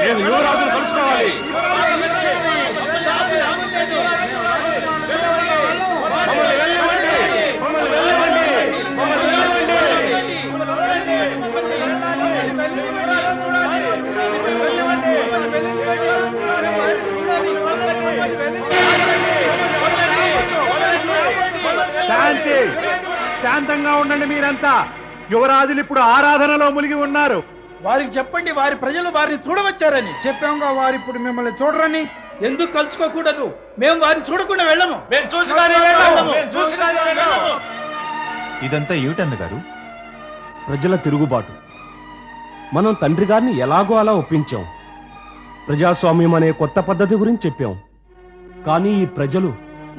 మేము యువరాజును కలుసుకోవాలి. శాంతి, శాంతంగా ఉండండి మీరంతా. యువరాజులు ఇప్పుడు ఆరాధనలో మునిగి ఉన్నారు. వారికి చెప్పండి, వారి ప్రజలు వారిని చూడవచ్చారని. చెప్పాంగా వారు ఇప్పుడు మిమ్మల్ని చూడరని. ఎందుకు కలుసుకోకూడదు? మేము వారిని చూడకుండా వెళ్ళము. ఇదంతా ఏమిటన్న గారు? ప్రజల తిరుగుబాటు. మనం తండ్రి గారిని ఎలాగో అలా ఒప్పించాం. ప్రజాస్వామ్యం అనే కొత్త పద్ధతి గురించి చెప్పాం. కానీ ఈ ప్రజలు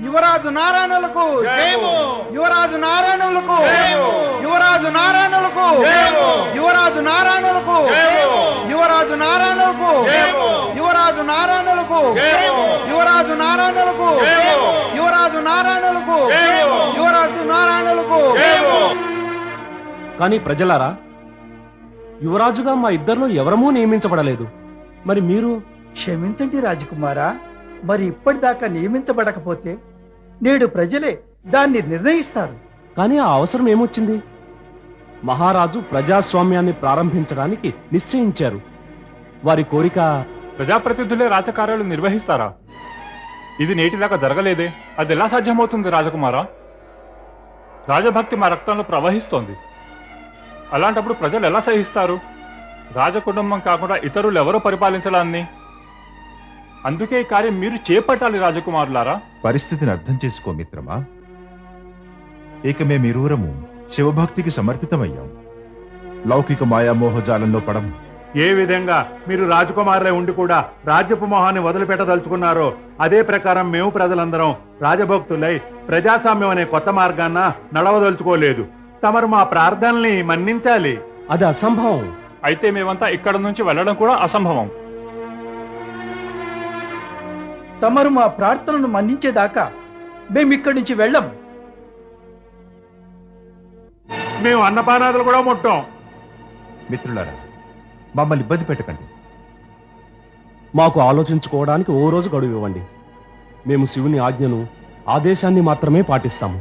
యువరాజు నారాయణులకు జయము! యువరాజు నారాయణులకు జయము! యువరాజు నారాయణులకు జయము! యువరాజు నారాయణులకు జయము! యువరాజు నారాయణులకు జయము! యువరాజు నారాయణులకు జయము! యువరాజు నారాయణులకు జయము! యువరాజు నారాయణులకు జయము! యువరాజు నారాయణులకు. కానీ ప్రజలారా, యువరాజుగా మా ఇద్దరిలో ఎవరమూ నియమించబడలేదు. మరి మీరు? క్షమించండి రాజకుమారా, మరి ఇప్పటిదాకా నియమించబడకపోతే నేడు ప్రజలే దాన్ని నిర్ణయిస్తారు. కానీ ఆ అవసరం ఏమొచ్చింది? మహారాజు ప్రజాస్వామ్యాన్ని ప్రారంభించడానికి నిశ్చయించారు. వారి కోరిక ప్రజాప్రతినిధులే రాజకార్యాలు నిర్వహిస్తారా? ఇది నేటిదాకా జరగలేదే. అది ఎలా సాధ్యమవుతుంది రాజకుమారా? రాజభక్తి మా రక్తంలో ప్రవహిస్తోంది. అలాంటప్పుడు ప్రజలు ఎలా సహిస్తారు? రాజకుటుంబం కాకుండా ఇతరులు ఎవరో పరిపాలించడాన్ని. అందుకే ఈ కార్యం మీరు చేపట్టాలి రాజకుమారులారా. పరిస్థితిని అర్థం చేసుకో మిత్రమా. ఇక మేమిరువురము శివభక్తికి సమర్పితమయ్యాం. లౌకిక మాయామోహజాలంలో పడము. ఏ విధంగా మీరు రాజకుమారులై ఉండి కూడా రాజ్యపు మోహాన్ని వదిలిపెట్టదలుచుకున్నారో అదే ప్రకారం మేము ప్రజలందరం రాజభక్తులై ప్రజాస్వామ్యం అనే కొత్త మార్గాన్న నడవదలుచుకోలేదు. తమరు మా ప్రార్థనల్ని మన్నించాలి. అది అసంభవం. అయితే మేమంతా ఇక్కడ నుంచి వెళ్ళడం కూడా అసంభవం. తమరు మా ప్రార్థనను మన్నించేదాకా మేము ఇక్కడి నుంచి వెళ్ళం. మేము అన్నపానాదులు కూడా ముట్టాం. మిత్రులారా, మమ్మల్ని ఇబ్బంది పెట్టకండి. మాకు ఆలోచించుకోవడానికి ఓ రోజు గడువు ఇవ్వండి. మేము శివుని ఆజ్ఞను, ఆదేశాన్ని మాత్రమే పాటిస్తాము.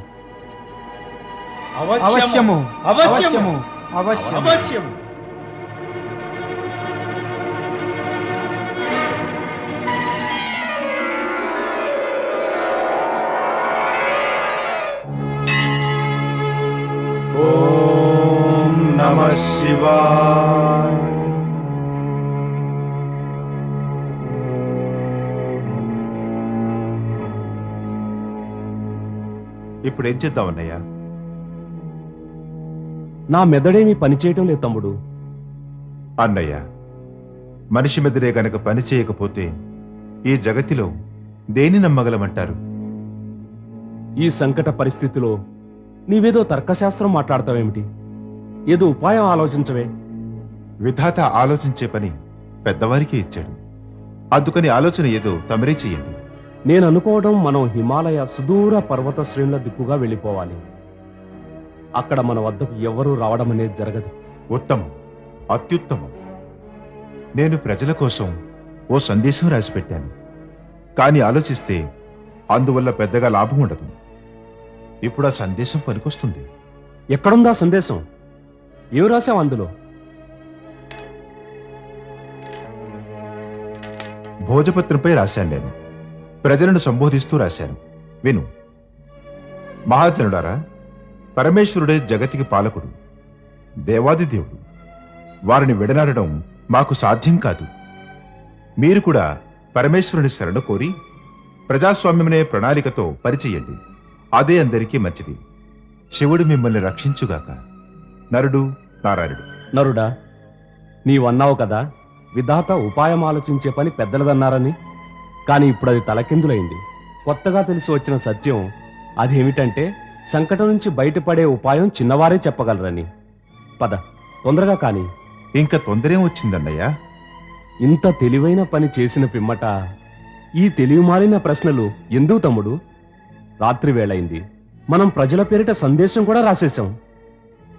అవశ్యము అవశ్యము అవశ్యము. అవశ్యము. ఓం నమః శివాయ. ఇప్పుడు ఏం చేద్దాం అన్నయ్య? నా మెదడేమీ పనిచేయటం లేదు తమ్ముడు. అన్నయ్య, మనిషి మెదడే గనక పని చేయకపోతే ఈ జగతిలో దేని నమ్మగలమంటారు? ఈ సంకట పరిస్థితిలో నీవేదో తర్కశాస్త్రం మాట్లాడతావేమిటి? ఏదో ఉపాయం ఆలోచించవే. విధాత ఆలోచించే పని పెద్దవారికి ఇచ్చాడు. అందుకని ఆలోచన ఏదో తమరే చెయ్యండి. నేను అనుకోవడం, మనం హిమాలయ సుదూర పర్వత శ్రేణుల దిక్కుగా వెళ్ళిపోవాలి. అక్కడ మన వద్దకు ఎవరూ రావడం అనేది జరగదు. ఉత్తమం, అత్యుత్తమం. నేను ప్రజల కోసం ఓ సందేశం రాసిపెట్టాను. కానీ ఆలోచిస్తే అందువల్ల పెద్దగా లాభం ఉండదు. ఇప్పుడు ఆ సందేశం పనికొస్తుంది. ఎక్కడుందా సందేశం? ఏం రాశావు అందులో? భోజపత్రంపై రాశాను. నేను ప్రజలను సంబోధిస్తూ రాశాను. విను. మహాజనుడారా, పరమేశ్వరుడే జగతికి పాలకుడు, దేవాది దేవుడు. వారిని విడనాడడం మాకు సాధ్యం కాదు. మీరు కూడా పరమేశ్వరుని శరణు కోరి ప్రజాస్వామ్యమనే ప్రణాళికతో పరిచెయ్యండి. అదే అందరికీ మంచిది. శివుడు మిమ్మల్ని రక్షించుగాక. నరుడు నారాయణుడు. నరుడా, నీవన్నావు కదా విధాత ఉపాయం ఆలోచించే పని పెద్దలదన్నారని. కానీ ఇప్పుడు అది తలకిందులైంది. కొత్తగా తెలిసి వచ్చిన సత్యం అదేమిటంటే, సంకటం నుంచి బయటపడే ఉపాయం చిన్నవారే చెప్పగలరని. పద, తొందరగా కాని. ఇంకా తొందరేం వచ్చిందన్నయ్యా? ఇంత తెలివైన పని చేసిన పిమ్మట ఈ తెలివిమాలిన ప్రశ్నలు ఎందుకు తమ్ముడు? రాత్రి వేళైంది. మనం ప్రజల పేరిట సందేశం కూడా రాసేశాం.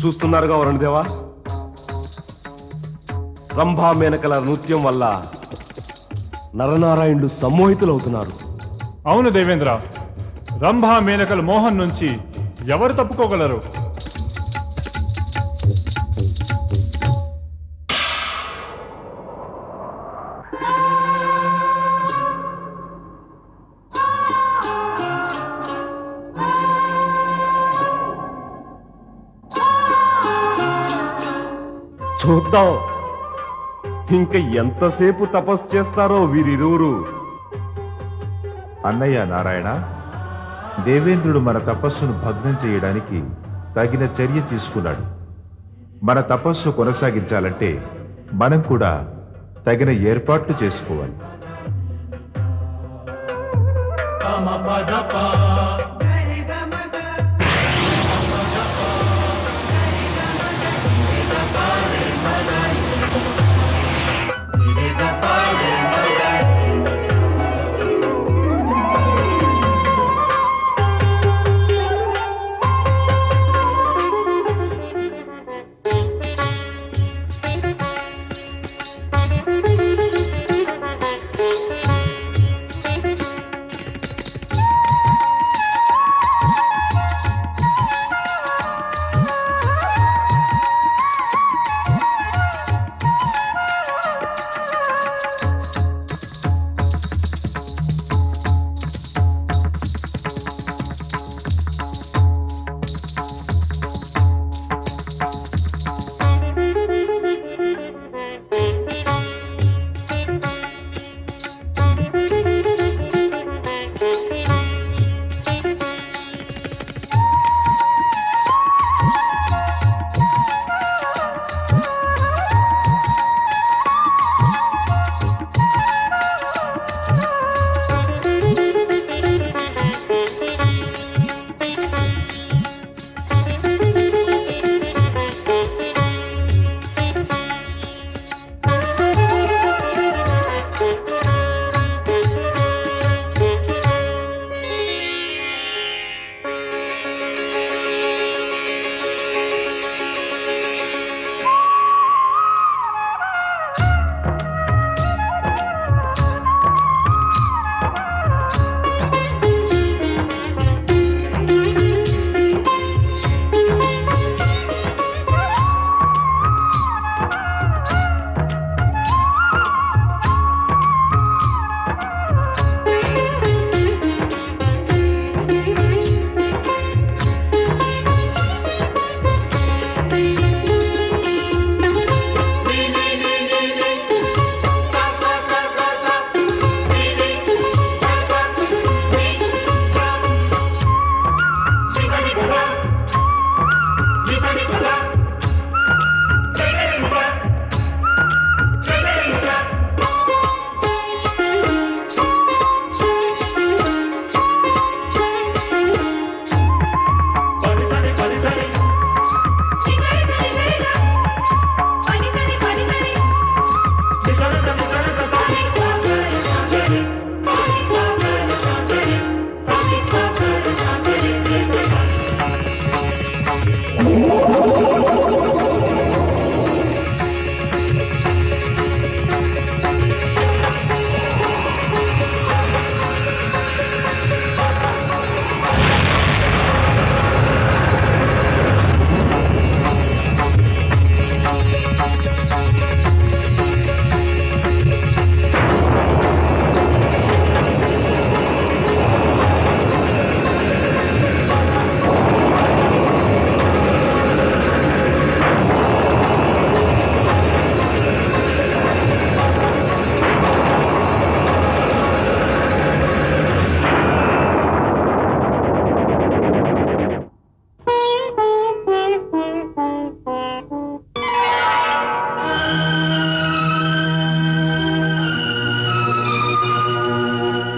చూస్తున్నారుగా వరుణదేవా, రంభా మేనకల నృత్యం వల్ల నరనారాయణులు సమ్మోహితులవుతున్నారు. అవును దేవేంద్ర, రంభా మేనకల మోహన్ నుంచి ఎవరు తప్పుకోగలరు? చూద్దాం ఇంక ఎంతసేపు తపస్సు చేస్తారో వీరిరువురు. అన్నయ్య నారాయణ, దేవేంద్రుడు మన తపస్సును భగ్నం చేయడానికి తగిన చర్య తీసుకున్నాడు. మన తపస్సు కొనసాగించాలంటే మనం కూడా తగిన ఏర్పాట్లు చేసుకోవాలి.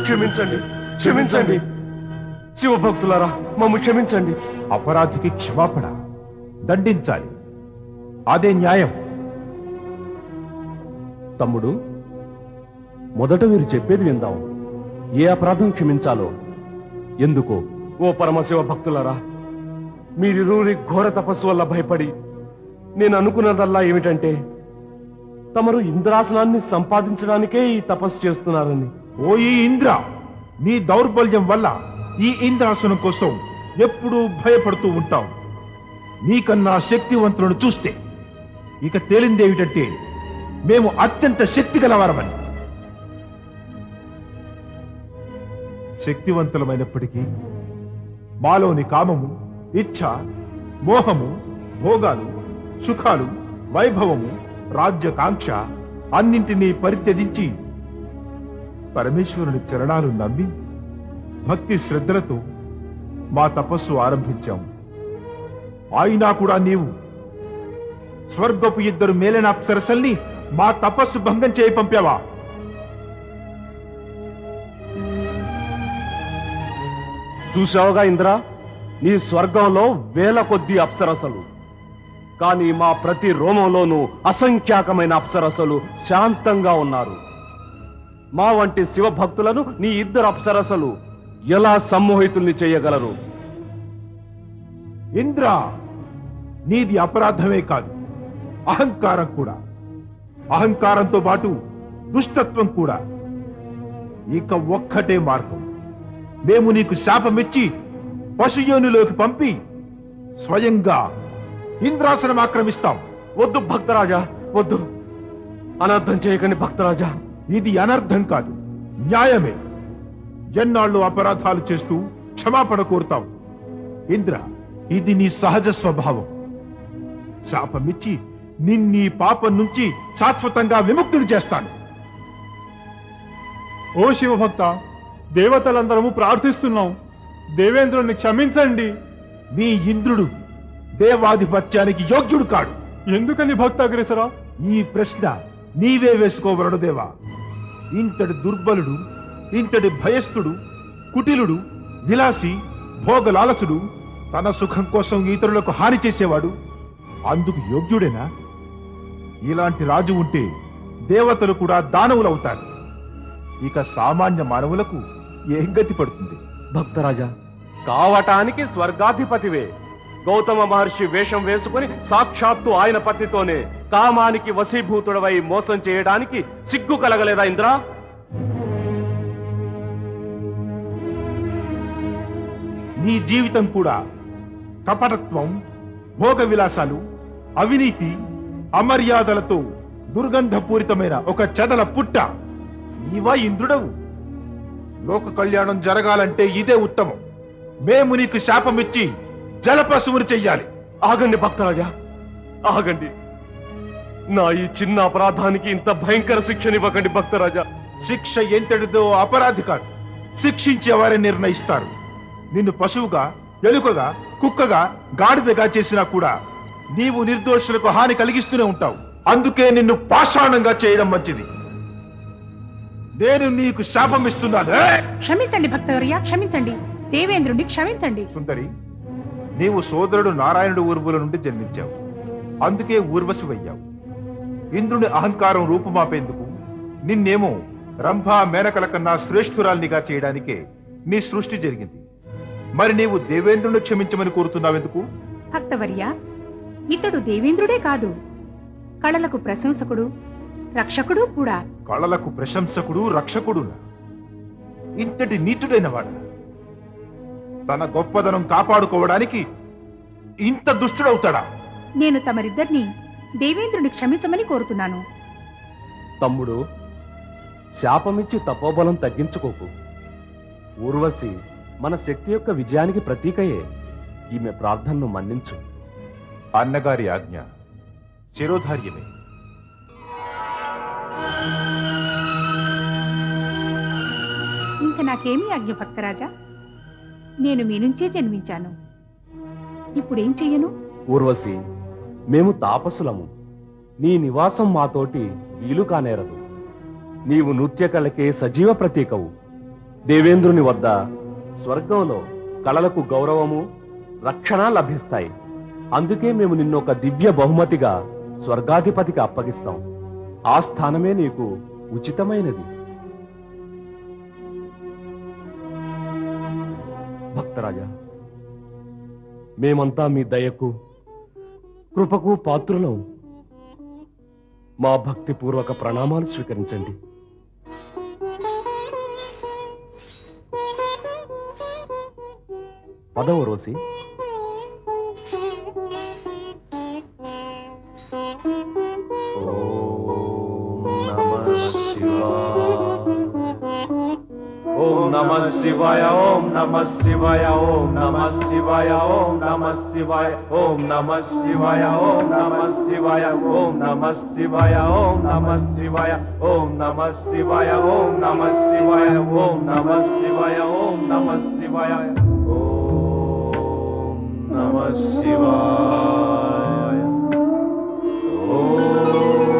క్షమించండి, క్షమించండి శివభక్తులారా, మమ్ము క్షమించండి. అపరాధికి క్షమాపణ, దండించాలి, అదే న్యాయం. తమ్ముడు, మొదట వీరు చెప్పేది విందాం. ఏ అపరాధం క్షమించాలో ఎందుకో. ఓ పరమశివ భక్తులారా, మీరిరువురి ఘోర తపస్సు వల్ల భయపడి నేను అనుకున్నదల్లా ఏమిటంటే తమరు ఇంద్రాసనాన్ని సంపాదించడానికే ఈ తపస్సు చేస్తున్నారని. ఓ ఈ ఇంద్ర, నీ దౌర్బల్యం వల్ల ఈ ఇంద్రాసనం కోసం ఎప్పుడూ భయపడుతూ ఉంటాం. నీకన్నా శక్తివంతులను చూస్తే ఇక తేలిందేమిటంటే మేము అత్యంత శక్తి గలవారమని. శక్తివంతులమైనప్పటికీ మాలోని కామము, ఇచ్ఛ, మోహము, భోగాలు, సుఖాలు, వైభవము, రాజ్యకాంక్ష అన్నింటినీ పరిత్యజించి పరమేశ్వరుని చరణాలు నమ్మి భక్తి శ్రద్ధలతో మా తపస్సు ఆరంభించాము. అయినా కూడా నీవు స్వర్గపు 2 మేలైన అప్సరసల్ని మా తపస్సు భంగం చేయి పంపావా? చూశావుగా ఇంద్ర, నీ స్వర్గంలో వేల కొద్ది అప్సరసలు, కానీ మా ప్రతి రోమంలోనూ అసంఖ్యాకమైన అప్సరసలు శాంతంగా ఉన్నారు. మా వంటి శివభక్తులను నీ 2 అప్సరసలు ఎలా సమ్మోహితుల్ని చేయగలరు? ఇంద్ర, నీది అపరాధమే కాదు, అహంకారం కూడా. అహంకారంతో పాటు దుష్టత్వం కూడా. ఇక ఒక్కటే మార్గం. మేము నీకు శాపమిచ్చి పశుయోనిలోకి పంపి స్వయంగా ఇంద్రాసనం ఆక్రమిస్తాం. వద్దు భక్తరాజా, వద్దు. అనర్థం చేయకండి భక్తరాజా. ఇది అనర్థం కాదు, న్యాయమే. ఎన్నాళ్ళు అపరాధాలు చేస్తూ క్షమాపణ కోరుతాం. ఇంద్ర, ఇది నీ సహజ స్వభావం. శాపమిచ్చి నిన్నీ పాపం నుంచి శాశ్వతంగా విముక్తుడు చేస్తాను. ఓ శివభక్త, దేవతలందరము ప్రార్థిస్తున్నాం, దేవేంద్రుని క్షమించండి. మీ ఇంద్రుడు దేవాధిపత్యానికి యోగ్యుడు కాడు. ఎందుకని భక్త అగ్రేసరా? ఈ ప్రశ్న నీవే వేసుకోవరడు దేవా. ఇంతటి దుర్బలుడు, ఇంతటి భయస్థుడు, కుటిలుడు, విలాసి, భోగలాలసుడు, తన సుఖం కోసం ఇతరులకు హాని చేసేవాడు అందుకు యోగ్యుడేనా? ఇలాంటి రాజు ఉంటే దేవతలు కూడా దానవులవుతారు. ఇక సామాన్య మానవులకు ఏం గతి పడుతుంది? భక్తరాజా, కావటానికి స్వర్గాధిపతివే. గౌతమ మహర్షి వేషం వేసుకుని సాక్షాత్తు ఆయన పత్నితోనే కామానికి వశీభూతుడవై మోసం చేయడానికి సిగ్గు కలగలేదా ఇంద్రా? నీ జీవితం కూడా కపటత్వం, భోగ విలాసాలు, అవినీతి, అమర్యాదలతో దుర్గంధపూరితమైన ఒక చెదల పుట్ట. నీవా ఇంద్రుడవు? లోక కళ్యాణం జరగాలంటే ఇదే ఉత్తమం. మేము నీకు శాపమిచ్చి జలపశువుని చెయ్యాలి. ఆగండి భక్తరాజా, ఆగండి. నా ఈ చిన్న అపరాధానికి ఇంత భయంకర శిక్షనివ్వకండి భక్తరాజా. శిక్ష ఎంతటిదో అపరాధి కాదు, శిక్షించేవారే నిర్ణయిస్తారు. నిన్ను పశువుగా, ఎలుకగా, కుక్కగా, గాడిదగా చేసినా కూడా నీవు నిర్దోషులకు హాని కలిగిస్తూనే ఉంటావు. అందుకే నిన్ను పాషాణంగా చేయడం మంచిది. నేను నీకు శాపం ఇస్తున్నాను. క్షమించండి భక్తవర్య, క్షమించండి. దేవేంద్రుడిని క్షమించండి. సుందరి, నీవు సోదరుడు నారాయణుడు ఊర్వుల నుండి జన్మించావు, అందుకే ఊర్వశివయ్యావు. ఇంద్రుని అహంకారం రూపుమాపేందుకు నిన్నేమో రంభా మేనకల కన్నా శ్రేష్ఠురాల్నిగా చేయడానికే నీ సృష్టి జరిగింది. మరి నీవు దేవేంద్రుని క్షమించమని కోరుతున్నావెందుకు? భక్తవర్య, ఇతడు దేవేంద్రుడే కాదు, కళలకు ప్రశంసకుడు, రక్షకుడు కూడా. కళలకు ప్రశంసకుడు, రక్షకుడునా? ఇంతటి నీచుడైన వాడా? తన గొప్పదనం కాపాడుకోవడానికి ఇంత దుష్టుడవుతాడా? నేను తమరిద్దరిని దేవేంద్రుని క్షమించమని కోరుతున్నాను. తమ్ముడు, శాపమిచ్చి తపోబలం తగ్గించుకోకు. ఊర్వశి మన శక్తి యొక్క విజయానికి ప్రతీకయే. ఈమె ప్రార్థనను మన్నించు. అన్నగారి ఆజ్ఞ శిరోధార్యమే. ఇంక నాకేమీ ఆజ్ఞ భక్తరాజా? నేను మీ నుంచే జన్మించాను, ఇప్పుడేం చెయ్యను? ఊర్వశి, మేము తాపసులము. నీ నివాసం మాతోటి వీలు కానేరదు. నీవు నృత్య కళకే సజీవ ప్రతీకవు. దేవేంద్రుని వద్ద స్వర్గంలో కళలకు గౌరవము, రక్షణ లభిస్తాయి. అందుకే మేము నిన్నొక దివ్య బహుమతిగా స్వర్గాధిపతికి అప్పగిస్తాం. ఆ స్థానమే నీకు ఉచితమైనది. భక్తరాజా, మేమంతా మీ దయకు కృపకు పాత్రులం. మా భక్తిపూర్వక ప్రణామాలు స్వీకరించండి. పదవ రోసి. ఓం నమః శివాయ. ఓం నమః శివాయ. ఓం నమః శివాయ. ఓం నమః శివాయ. ఓం నమః శివాయ. ఓం నమః శివాయ. ఓం నమః శివాయ. ఓం నమః శివాయ. ఓం నమః శివాయ. ఓం నమః శివాయ. ఓం నమః శివాయ. ఓం నమః శివాయ. ఓం నమః శివాయ. ఓం నమః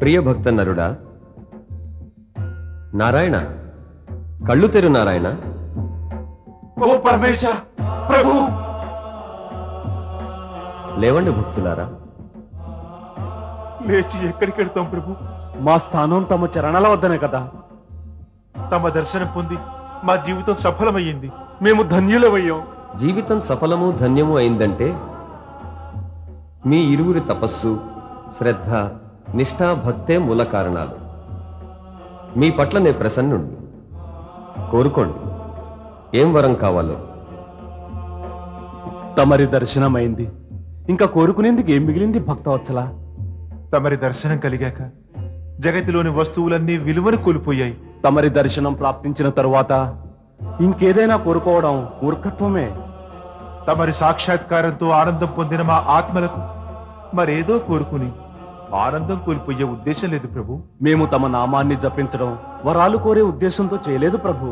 ప్రియ భక్త నరుడా, నారాయణ, కళ్ళు తెరు నారాయణ. ఓ పరమేశ, ప్రభు. లేవండి భక్తులారా. లేచి ఎక్కడికి వెళ్తాం ప్రభు? మా స్థానం తమ చరణాల వద్దనే కదా. తమ దర్శనం పొంది మా జీవితం సఫలమయ్యింది. మేము ధన్యులమయ్యాం. జీవితం సఫలము ధన్యము అయిందంటే మీ ఇరువురి తపస్సు, శ్రద్ధ, నిష్ఠా, భక్తే మూల కారణాలు. మీ పట్ల నే ప్రసన్నుండి. కోరుకోండి, ఏం వరం కావాలో. తమరి దర్శనమైంది, ఇంకా కోరుకునేందుకు ఏం మిగిలింది భక్తవత్సల? తమరి దర్శనం కలిగాక జగతిలోని వస్తువులన్నీ విలువను కోల్పోయాయి. తమరి దర్శనం ప్రాప్తించిన తరువాత ఇంకేదైనా కోరుకోవడం మూర్ఖత్వమే. తమరి సాక్షాత్కారంతో ఆనందం పొందిన మా ఆత్మలకు మరేదో కోరుకుని ఆనందం కోల్పోయే ఉద్దేశం లేదు ప్రభు. మేము తమ నామాన్ని జపించడం వరాలు కోరే ఉద్దేశంతో చేయలేదు ప్రభు.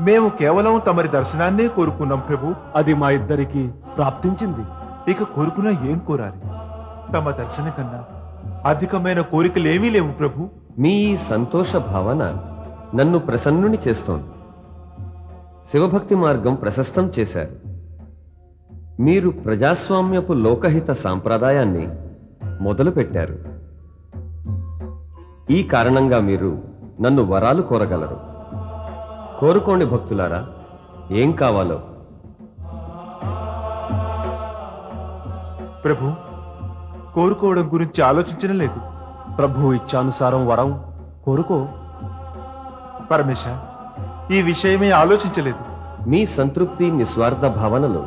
మేము కేవలం తమరి దర్శనాన్నే కోరుకున్నాం ప్రభు. అది మా ఇద్దరికి ప్రాప్తించింది. ఇక కోరుకున్నా ఏం కోరాలి? తమ దర్శనం కన్నా అధికమైన కోరికలేమీ లేవు ప్రభు. మీ ఈ సంతోష భావన నన్ను ప్రసన్నుని చేస్తోంది. శివభక్తి మార్గం ప్రశస్తం చేశారు. మీరు ప్రజాస్వామ్యపు లోకహిత సాంప్రదాయాన్ని మొదలుపెట్టారు. ఈ కారణంగా మీరు నన్ను వరాలు కోరగలరు. కోరుకోండి భక్తులారా, ఏం కావాలో. ప్రభు, కోరుకోవడం గురించి ఆలోచించడం లేదు. ప్రభు ఇచ్చానుసారం వరం కోరుకో. పరమేశ, ఈ విషయమే ఆలోచించలేదు. మీ సంతృప్తి, నిస్వార్థ భావనలు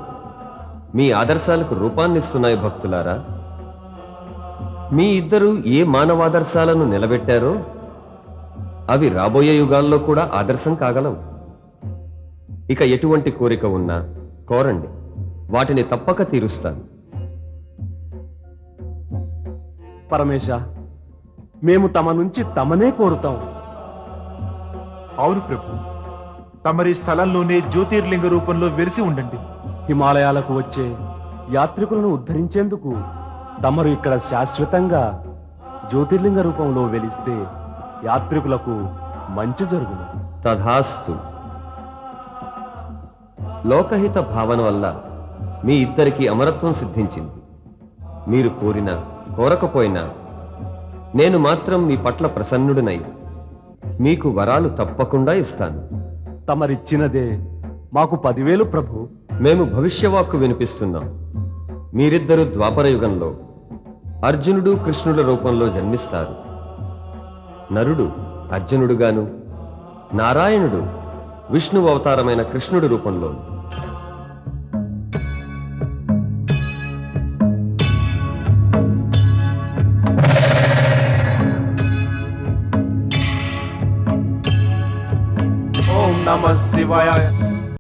మీ ఆదర్శాలకు రూపాన్నిస్తున్నాయి భక్తులారా. మీ ఇద్దరు ఏ మానవాదర్శాలను నిలబెట్టారో అవి రాబోయే యుగాల్లో కూడా ఆదర్శం కాగలవు. ఇక ఎటువంటి కోరిక ఉన్నా కోరండి, వాటిని తప్పక తీరుస్తాను. పరమేశ, మేము తమ నుంచి తమనే కోరుతాం. అవును ప్రభు, తమరి స్థలంలోనే జ్యోతిర్లింగ రూపంలో వెలిసి ఉండండి. హిమాలయాలకు వచ్చే యాత్రికులను ఉద్ధరించేందుకు తమరు ఇక్కడ శాశ్వతంగా జ్యోతిర్లింగ రూపంలో వెలిస్తే యాత్రికులకు మంచి జరుగును. తథాస్తు. లోకహిత భావన వల్ల మీ ఇద్దరికి అమరత్వం సిద్ధించింది. మీరు కోరినా కోరకపోయినా నేను మాత్రం మీ పట్ల ప్రసన్నుడినై మీకు వరాలు తప్పకుండా ఇస్తాను. తమరిచ్చినదే మాకు 10,000 ప్రభు. మేము భవిష్యవాక్కు వినిపిస్తున్నాం. మీరిద్దరూ ద్వాపరయుగంలో అర్జునుడు కృష్ణుల రూపంలో జన్మిస్తారు. నరుడు అర్జునుడుగాను, నారాయణుడు విష్ణు అవతారమైన కృష్ణుడి రూపంలో. ఓం నమః శివాయ.